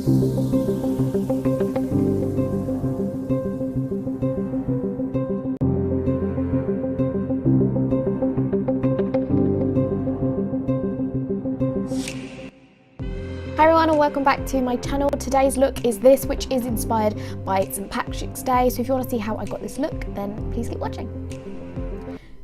Hi everyone and welcome back to my channel. Today's look is this, which is inspired by St. Patrick's Day. So if you want to see how I got this look, then please keep watching.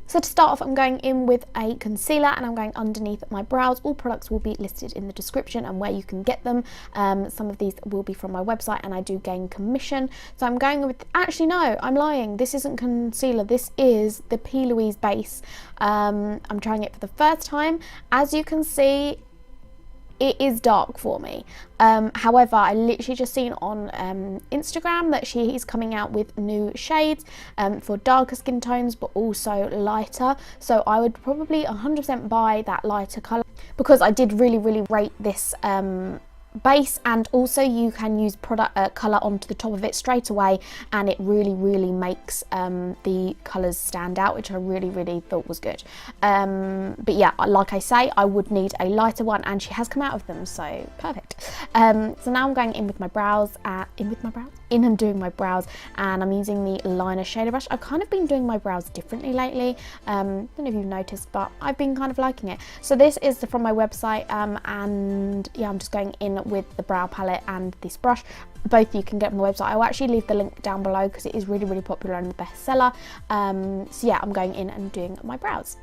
So to start off, I'm going in with a concealer and I'm going underneath my brows. All products will be listed in the description and where you can get them. Some of these will be from my website and I do gain commission. So I'm going with, actually no, I'm lying. This isn't concealer, this is the Louise base. I'm trying it for the first time. As you can see, it is dark for me. However, I literally just seen on Instagram that she is coming out with new shades for darker skin tones, but also lighter. So I would probably 100% buy that lighter colour because I did really rate this base, and also you can use product colour onto the top of it straight away and it really makes the colours stand out, which I really thought was good. But yeah, like I say, I would need a lighter one and she has come out of them, so perfect. So now I'm going in with my brows, in and doing my brows, and I'm using the liner shader brush. I've kind of been doing my brows differently lately. I don't know if you've noticed, but I've been kind of liking it. So this is from my website, and yeah, I'm just going in with the brow palette and this brush. Both you can get from the website. I will actually leave the link down below because it is really popular and a bestseller. So yeah, I'm going in and doing my brows.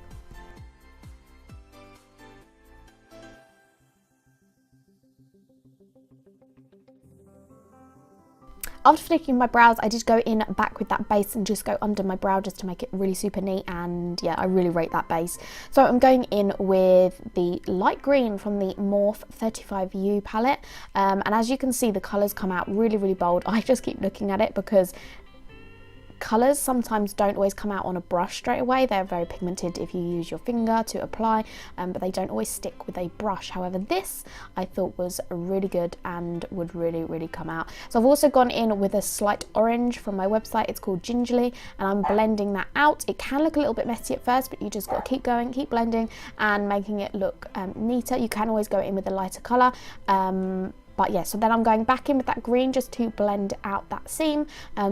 After finishing my brows, I did go in back with that base and just go under my brow just to make it really super neat, and yeah, I really rate that base. So I'm going in with the light green from the Morphe 35U palette, and as you can see, the colours come out really bold. I just keep looking at it because colours sometimes don't always come out on a brush straight away. They're very pigmented if you use your finger to apply, but they don't always stick with a brush. However, this I thought was really good and would really come out. So I've also gone in with a slight orange from my website. It's called Gingerly, and I'm blending that out. It can look a little bit messy at first, but you just got to keep going, keep blending and making it look neater. You can always go in with a lighter colour, but yeah, so then I'm going back in with that green just to blend out that seam,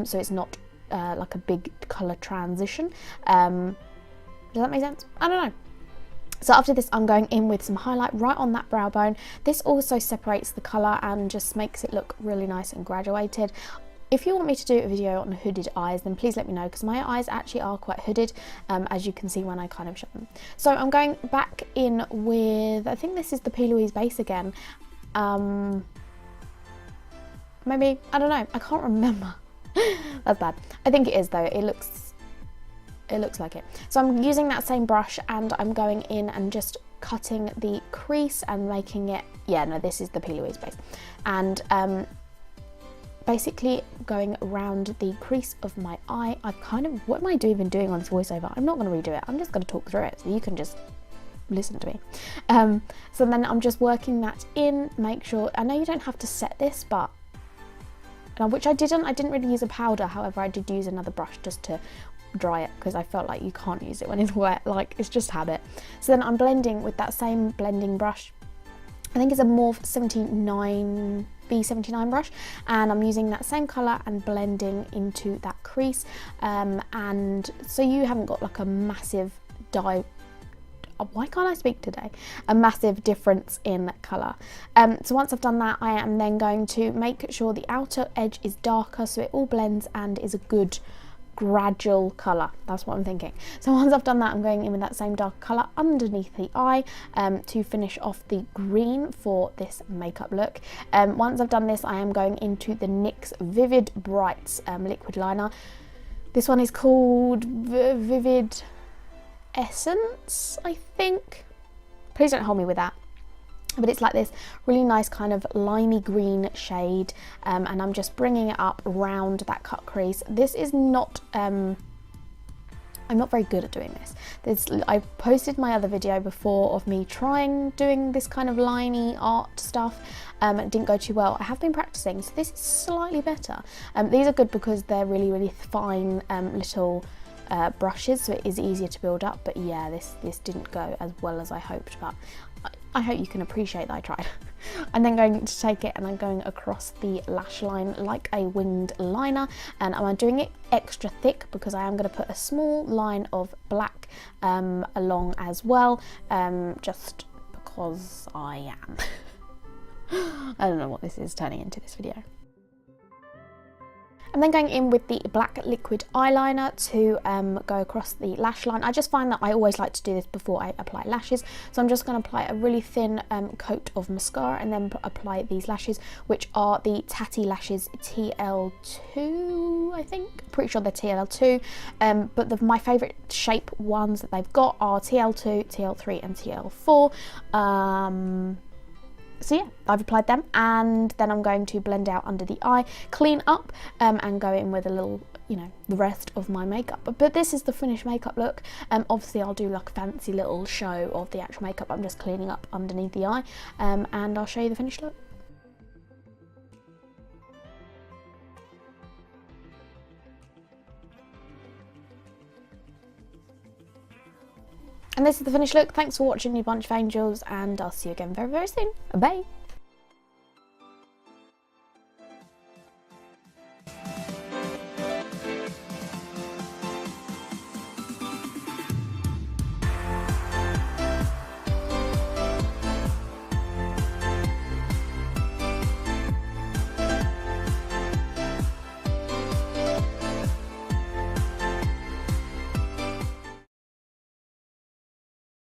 so it's not like a big colour transition. Does that make sense? I don't know. So after this, I'm going in with some highlight right on that brow bone. This also separates the colour and just makes it look really nice and graduated. If you want me to do a video on hooded eyes, then please let me know, because my eyes actually are quite hooded, as you can see when I kind of show them. So I'm going back in with, I think this is the Louise base again. Maybe, I don't know, I can't remember. That's bad. I think it is though. It looks like it. So I'm using that same brush and I'm going in and just cutting the crease and making it, yeah, no, this is the Louise base, and basically going around the crease of my eye. I've kind of, what am I even doing on this voiceover? I'm not going to redo it. I'm just going to talk through it so you can just listen to me. So then I'm just working that in. Make sure, I know you don't have to set this, but which I didn't really use a powder. However, I did use another brush just to dry it because I felt like you can't use it when it's wet, like it's just habit. So then I'm blending with that same blending brush. I think it's a Morphe 79 B79 brush, and I'm using that same colour and blending into that crease, and so you haven't got like a massive why can't I speak today? A massive difference in colour. So once I've done that, I am then going to make sure the outer edge is darker so it all blends and is a good gradual colour. That's what I'm thinking. So once I've done that, I'm going in with that same dark colour underneath the eye to finish off the green for this makeup look. Once I've done this, I am going into the NYX Vivid Brights liquid liner. This one is called Vivid Essence, I think. Please don't hold me with that. But it's like this really nice kind of limey green shade, and I'm just bringing it up around that cut crease. This is not, I'm not very good at doing this. I posted my other video before of me doing this kind of liney art stuff. It didn't go too well. I have been practicing, so this is slightly better. These are good because they're really fine little brushes, so it is easier to build up. But yeah, this didn't go as well as I hoped, but I hope you can appreciate that I tried. I'm then going to take it and I'm going across the lash line like a winged liner, and I'm doing it extra thick because I am going to put a small line of black along as well, just because I am. I don't know what this is turning into, this video. I'm then going in with the black liquid eyeliner to go across the lash line. I just find that I always like to do this before I apply lashes. So I'm just going to apply a really thin coat of mascara and then apply these lashes, which are the Tatti Lashes TL2, I think. Pretty sure they're TL2. But my favourite shape ones that they've got are TL2, TL3 and TL4. So yeah, I've applied them, and then I'm going to blend out under the eye, clean up, and go in with a little, you know, the rest of my makeup. But this is the finished makeup look. Obviously I'll do like a fancy little show of the actual makeup. I'm just cleaning up underneath the eye, and I'll show you the finished look. And this is the finished look. Thanks for watching, you bunch of angels, and I'll see you again very, very soon. Bye.